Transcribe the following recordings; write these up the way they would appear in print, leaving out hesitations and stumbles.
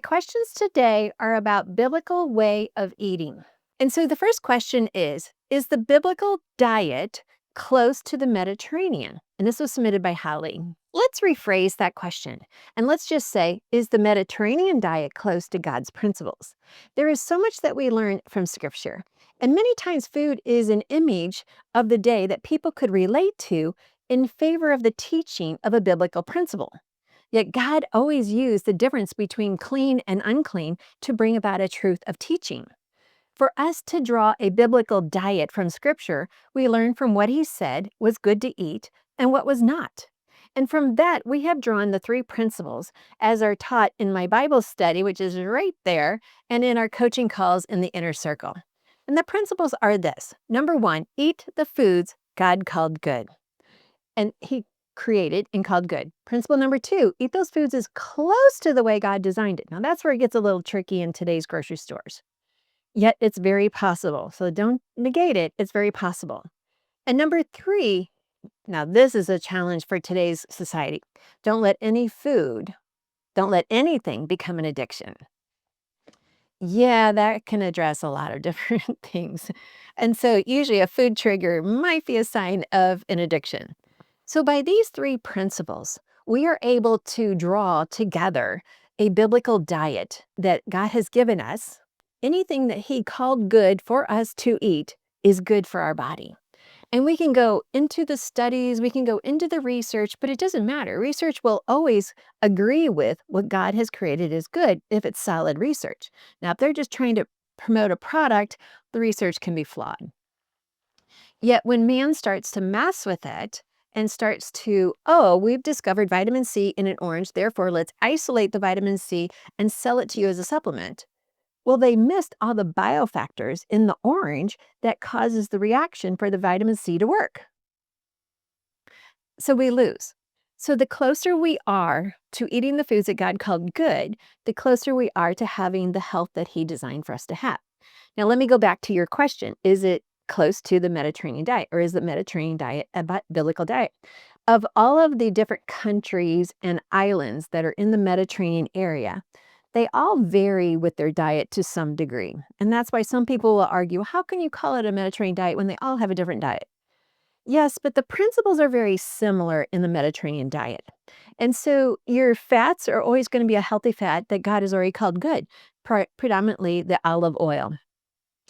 questions today are about biblical way of eating. And so the first question is the biblical diet close to the Mediterranean? And this was submitted by Holly. Let's rephrase that question and let's just say, is the Mediterranean diet close to God's principles? There is so much that we learn from scripture. And many times food is an image of the day that people could relate to in favor of the teaching of a biblical principle. Yet God always used the difference between clean and unclean to bring about a truth of teaching. For us to draw a biblical diet from Scripture, we learn from what He said was good to eat and what was not. And from that, we have drawn the three principles as are taught in my Bible study, which is right there, and in our coaching calls in the inner circle. And the principles are this. Number one, eat the foods God called good. And He created and called good. Principle number two, eat those foods as close to the way God designed it. Now that's where it gets a little tricky in today's grocery stores. Yet it's very possible. So don't negate it. It's very possible. And number three, now this is a challenge for today's society. Don't let anything become an addiction. Yeah, that can address a lot of different things. And so usually a food trigger might be a sign of an addiction. So by these three principles, we are able to draw together a biblical diet that God has given us. Anything that He called good for us to eat is good for our body. And we can go into the studies, we can go into the research, but it doesn't matter. Research will always agree with what God has created as good if it's solid research. Now, if they're just trying to promote a product, the research can be flawed. Yet when man starts to mess with it and starts to, oh, we've discovered vitamin C in an orange, therefore let's isolate the vitamin C and sell it to you as a supplement. Well, they missed all the biofactors in the orange that causes the reaction for the vitamin C to work. So we lose. So the closer we are to eating the foods that God called good, the closer we are to having the health that He designed for us to have. Now, let me go back to your question. Is it close to the Mediterranean diet, or is the Mediterranean diet a biblical diet? Of all of the different countries and islands that are in the Mediterranean area, they all vary with their diet to some degree. And that's why some people will argue, how can you call it a Mediterranean diet when they all have a different diet? Yes, but the principles are very similar in the Mediterranean diet. And so your fats are always going to be a healthy fat that God has already called good, predominantly the olive oil.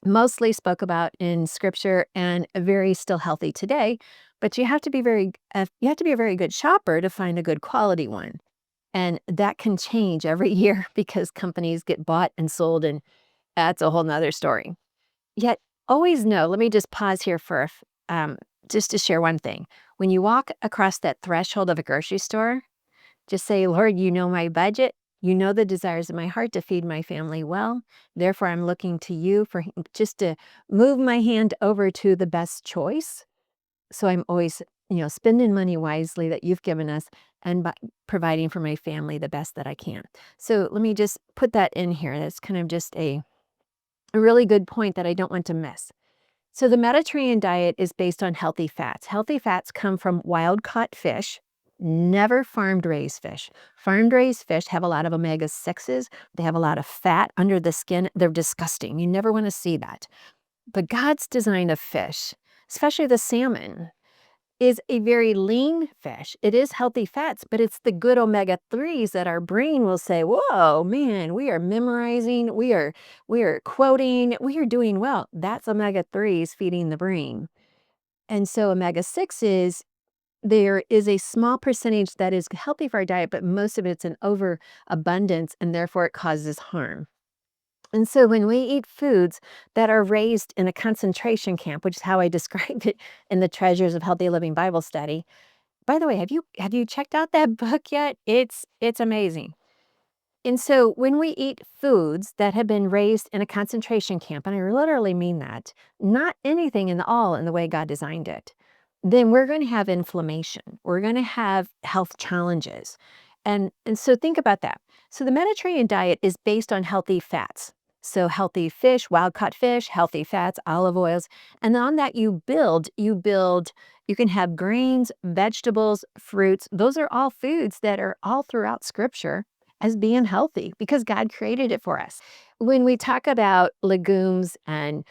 Mostly spoke about in scripture and very still healthy today, but you have to be a very good shopper to find a good quality one. And that can change every year because companies get bought and sold, and that's a whole nother story. Yet always know, let me just pause here for just to share one thing. When you walk across that threshold of a grocery store, just say, Lord, you know my budget. You know the desires of my heart to feed my family well. Therefore, I'm looking to you for just to move my hand over to the best choice. So I'm always, spending money wisely that you've given us and providing for my family the best that I can. So let me just put that in here. That's kind of just a really good point that I don't want to miss. So the Mediterranean diet is based on healthy fats. Healthy fats come from wild-caught fish, never farmed-raised fish. Farmed-raised fish have a lot of omega-6s. They have a lot of fat under the skin. They're disgusting. You never want to see that. But God's design of fish, especially the salmon, is a very lean fish. It is healthy fats, but it's the good omega-3s that our brain will say, whoa, man, we are memorizing, we are quoting, we are doing well. That's omega-3s feeding the brain. And so omega-6s, there is a small percentage that is healthy for our diet, but most of it's an overabundance, and therefore it causes harm. And so when we eat foods that are raised in a concentration camp, which is how I described it in the Treasures of Healthy Living Bible Study. By the way, have you checked out that book yet? It's amazing. And so when we eat foods that have been raised in a concentration camp, and I literally mean that, not anything in the way God designed it, then we're going to have inflammation. We're going to have health challenges. And so think about that. So the Mediterranean diet is based on healthy fats. So healthy fish, wild-caught fish, healthy fats, olive oils. And on that you can have grains, vegetables, fruits. Those are all foods that are all throughout Scripture. as being healthy because God created it for us. When we talk about legumes and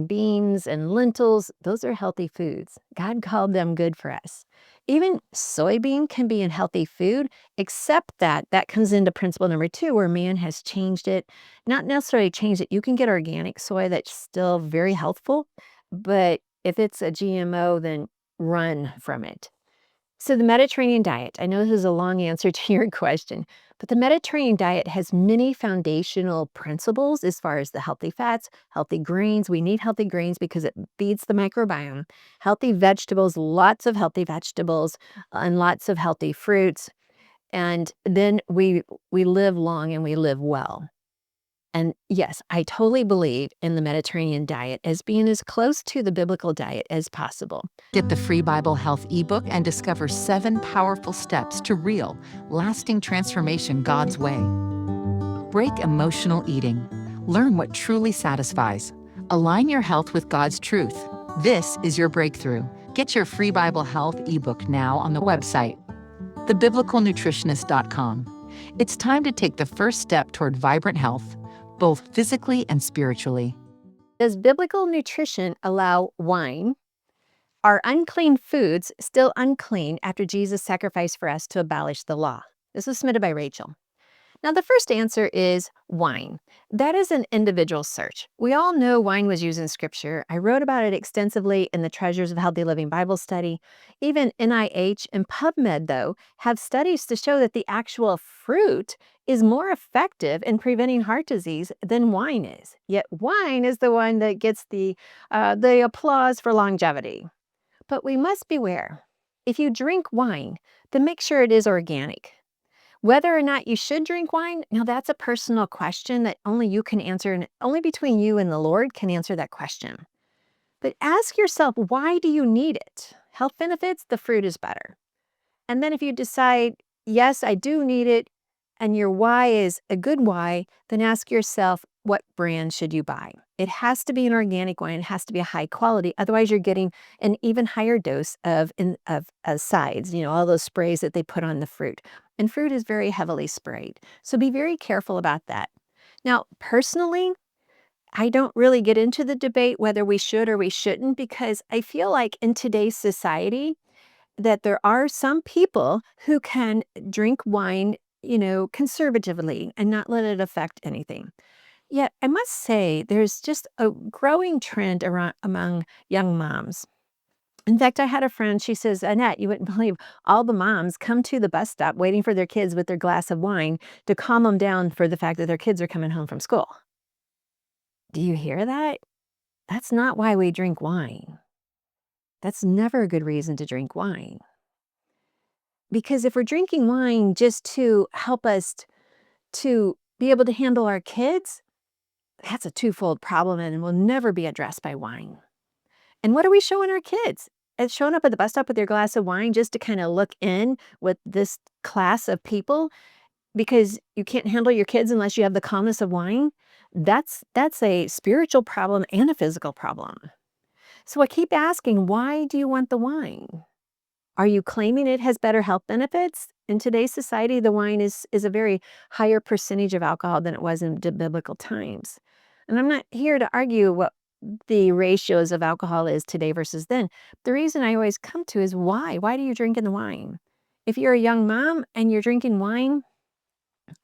beans and lentils, those are healthy foods. God called them good for us. Even soybean can be a healthy food, except that that comes into principle number 2, where man has changed it. Not necessarily changed it. You can get organic soy that's still very healthful, but if it's a GMO, then run from it. So the Mediterranean diet, I know this is a long answer to your question, but the Mediterranean diet has many foundational principles as far as the healthy fats, healthy grains. We need healthy grains because it feeds the microbiome. Healthy vegetables, lots of healthy vegetables, and lots of healthy fruits. And then we live long and we live well. And yes, I totally believe in the Mediterranean diet as being as close to the biblical diet as possible. Get the free Bible Health ebook and discover 7 powerful steps to real, lasting transformation God's way. Break emotional eating. Learn what truly satisfies. Align your health with God's truth. This is your breakthrough. Get your free Bible Health ebook now on the website, thebiblicalnutritionist.com. It's time to take the first step toward vibrant health, both physically and spiritually. Does biblical nutrition allow wine? Are unclean foods still unclean after Jesus sacrificed for us to abolish the law? This was submitted by Rachel. Now, the first answer is wine. That is an individual search. We all know wine was used in Scripture. I wrote about it extensively in the Treasures of Healthy Living Bible Study. Even NIH and PubMed, though, have studies to show that the actual fruit is more effective in preventing heart disease than wine is. Yet wine is the one that gets the applause for longevity. But we must beware. If you drink wine, then make sure it is organic. Whether or not you should drink wine, now that's a personal question that only you can answer, and only between you and the Lord can answer that question. But ask yourself, why do you need it? Health benefits, the fruit is better. And then if you decide, yes, I do need it, and your why is a good why, then ask yourself, what brand should you buy? It has to be an organic wine. It has to be a high quality. Otherwise, you're getting an even higher dose of sides, all those sprays that they put on the fruit. And fruit is very heavily sprayed. So be very careful about that. Now, personally, I don't really get into the debate whether we should or we shouldn't, because I feel like in today's society that there are some people who can drink wine, conservatively and not let it affect anything. Yet, I must say, there's just a growing trend among young moms. In fact, I had a friend, she says, Annette, you wouldn't believe all the moms come to the bus stop waiting for their kids with their glass of wine to calm them down for the fact that their kids are coming home from school. Do you hear that? That's not why we drink wine. That's never a good reason to drink wine. Because if we're drinking wine just to help us to be able to handle our kids, that's a twofold problem and will never be addressed by wine. And what are we showing our kids? It's showing up at the bus stop with your glass of wine just to kind of look in with this class of people because you can't handle your kids unless you have the calmness of wine. That's a spiritual problem and a physical problem. So I keep asking, why do you want the wine? Are you claiming it has better health benefits? In today's society, the wine is a very higher percentage of alcohol than it was in biblical times. And I'm not here to argue what the ratios of alcohol is today versus then. The reason I always come to is why? Why do you drink in the wine? If you're a young mom and you're drinking wine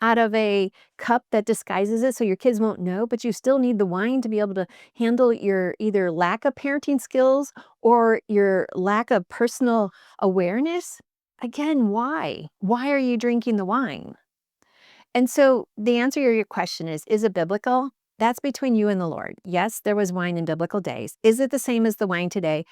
out of a cup that disguises it so your kids won't know, but you still need the wine to be able to handle your either lack of parenting skills or your lack of personal awareness, again, why? Why are you drinking the wine? And so the answer to your question is it biblical? That's between you and the Lord. Yes, there was wine in biblical days. Is it the same as the wine today?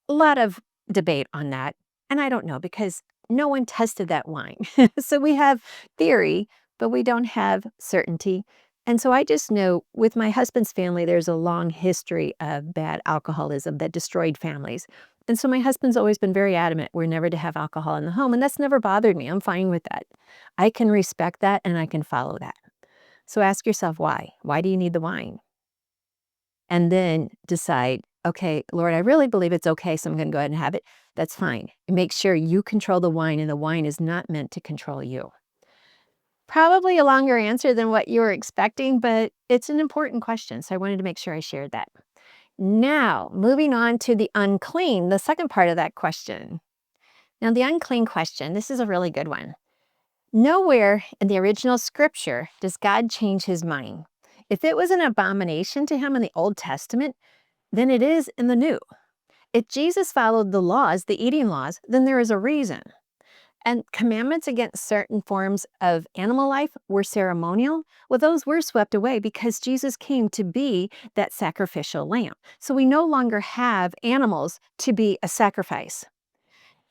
A lot of debate on that. And I don't know because no one tested that wine. So we have theory, but we don't have certainty. And so I just know with my husband's family, there's a long history of bad alcoholism that destroyed families. And so my husband's always been very adamant we're never to have alcohol in the home. And that's never bothered me. I'm fine with that. I can respect that and I can follow that. So ask yourself why? Why do you need the wine? And then decide, okay, Lord, I really believe it's okay, so I'm going to go ahead and have it. That's fine. Make sure you control the wine, and the wine is not meant to control you. Probably a longer answer than what you were expecting, but it's an important question, so I wanted to make sure I shared that. Now, moving on to the unclean, the second part of that question. Now, the unclean question, this is a really good one. Nowhere in the original scripture does God change his mind. If it was an abomination to him in the Old Testament, then it is in the New. If Jesus followed the laws, the eating laws, then there is a reason. And commandments against certain forms of animal life were ceremonial. Well, those were swept away because Jesus came to be that sacrificial lamb. So we no longer have animals to be a sacrifice.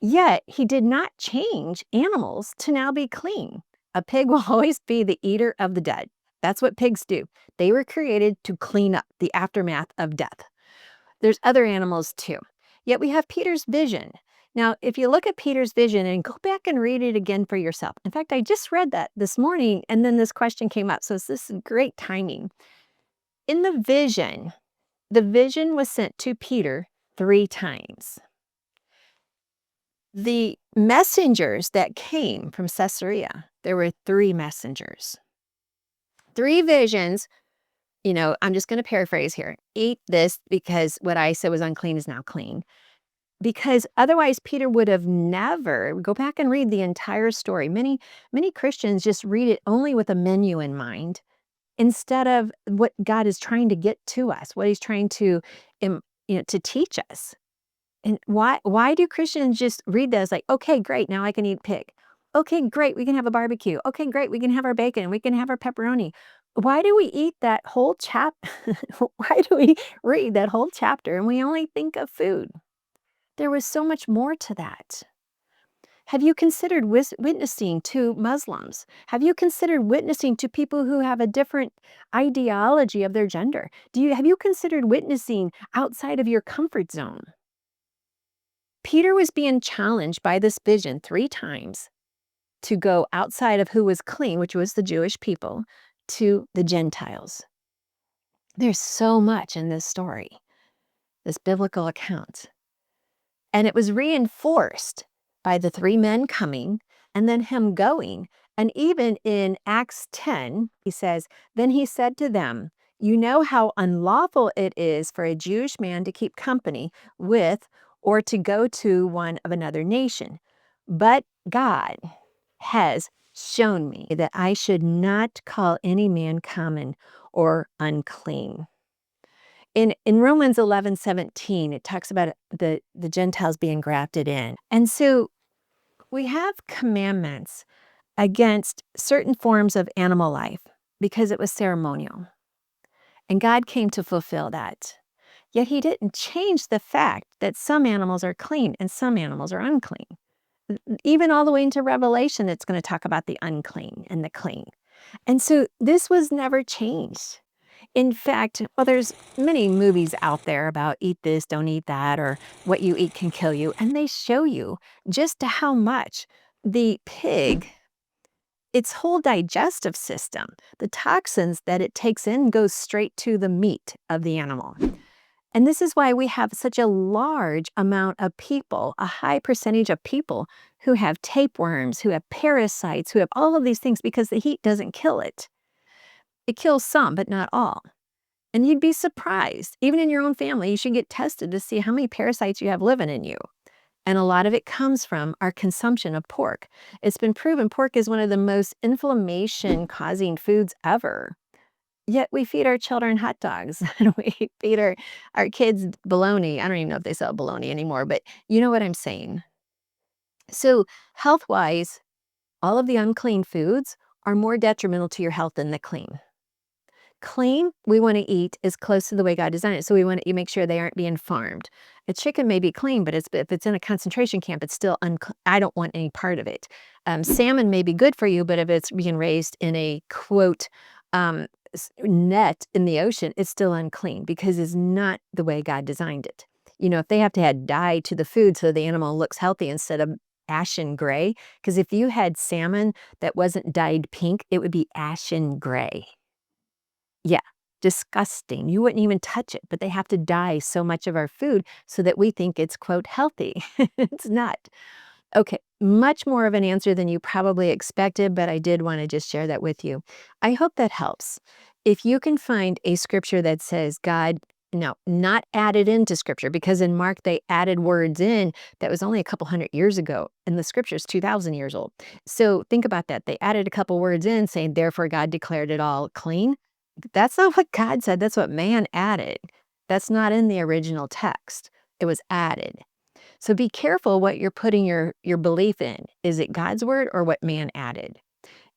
Yet he did not change animals to now be clean. A pig will always be the eater of the dead. That's what pigs do. They were created to clean up the aftermath of death. There's other animals too. Yet we have Peter's vision. Now, if you look at Peter's vision and go back and read it again for yourself. In fact, I just read that this morning and then this question came up. So this is great timing. In the vision was sent to Peter 3 times. The messengers that came from Caesarea, there were 3 messengers. 3 visions, I'm just going to paraphrase here. Eat this because what I said was unclean is now clean. Because otherwise Peter would have never, go back and read the entire story. Many Christians just read it only with a menu in mind instead of what God is trying to get to us, what he's trying to to teach us. And why do Christians just read that as like, okay, great, now I can eat pig. Okay, great, we can have a barbecue. Okay, great, we can have our bacon, we can have our pepperoni. Why do we eat that whole why do we read that whole chapter and we only think of food? There was so much more to that. Have you considered witnessing to Muslims? Have you considered witnessing to people who have a different ideology of their gender? Have you considered witnessing outside of your comfort zone? Peter was being challenged by this vision 3 times to go outside of who was clean, which was the Jewish people, to the Gentiles. There's so much in this story, this biblical account. And it was reinforced by the 3 men coming and then him going. And even in Acts 10, he says, then he said to them, you know how unlawful it is for a Jewish man to keep company with or to go to one of another nation. But God has shown me that I should not call any man common or unclean. In Romans 11:17, it talks about the Gentiles being grafted in. And so we have commandments against certain forms of animal life because it was ceremonial. And God came to fulfill that. Yet he didn't change the fact that some animals are clean and some animals are unclean. Even all the way into Revelation, it's going to talk about the unclean and the clean. And so this was never changed. In fact, well, there's many movies out there about eat this, don't eat that, or what you eat can kill you. And they show you just how much the pig, its whole digestive system, the toxins that it takes in goes straight to the meat of the animal. And this is why we have such a large amount of people, a high percentage of people who have tapeworms, who have parasites, who have all of these things because the heat doesn't kill it. It kills some, but not all. And you'd be surprised. Even in your own family, you should get tested to see how many parasites you have living in you. And a lot of it comes from our consumption of pork. It's been proven pork is one of the most inflammation-causing foods ever. Yet we feed our children hot dogs and we feed our kids bologna. I don't even know if they sell bologna anymore, but you know what I'm saying. So health-wise, all of the unclean foods are more detrimental to your health than the clean. Clean, we want to eat as close to the way God designed it. So we want to make sure they aren't being farmed. A chicken may be clean, but if it's in a concentration camp, it's still I don't want any part of it. Salmon may be good for you, but if it's being raised in a, quote, net in the ocean, it's still unclean because it's not the way God designed it. If they have to add dye to the food so the animal looks healthy instead of ashen gray, because if you had salmon that wasn't dyed pink, it would be ashen gray. Yeah, disgusting. You wouldn't even touch it, but they have to dye so much of our food so that we think it's, quote, healthy. It's not. Okay, much more of an answer than you probably expected, but I did want to just share that with you. I hope that helps. If you can find a scripture that says God, no, not added into scripture, because in Mark they added words in that was only a couple hundred years ago, and the scripture is 2,000 years old. So think about that. They added a couple words in saying, therefore God declared it all clean. That's not what God said. That's what man added. That's not in the original text. It was added. So be careful what you're putting your belief in. Is it God's word or what man added?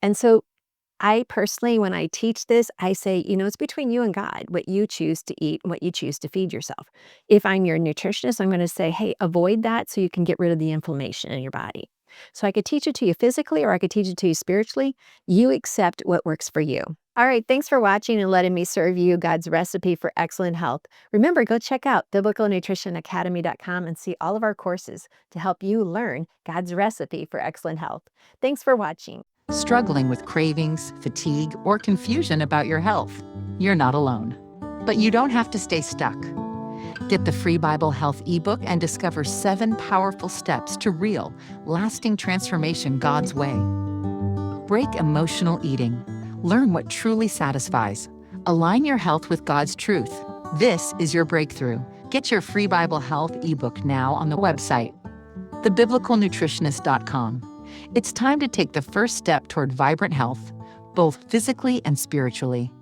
And so I personally, when I teach this, I say, it's between you and God, what you choose to eat and what you choose to feed yourself. If I'm your nutritionist, I'm going to say, hey, avoid that so you can get rid of the inflammation in your body. So I could teach it to you physically or I could teach it to you spiritually. You accept what works for you. All right, thanks for watching and letting me serve you God's recipe for excellent health. Remember, go check out biblicalnutritionacademy.com and see all of our courses to help you learn God's recipe for excellent health. Thanks for watching. Struggling with cravings, fatigue, or confusion about your health? You're not alone. But you don't have to stay stuck. Get the free Bible Health ebook and discover 7 powerful steps to real, lasting transformation God's way. Break emotional eating. Learn what truly satisfies. Align your health with God's truth. This is your breakthrough. Get your free Bible Health ebook now on the website, thebiblicalnutritionist.com. It's time to take the first step toward vibrant health, both physically and spiritually.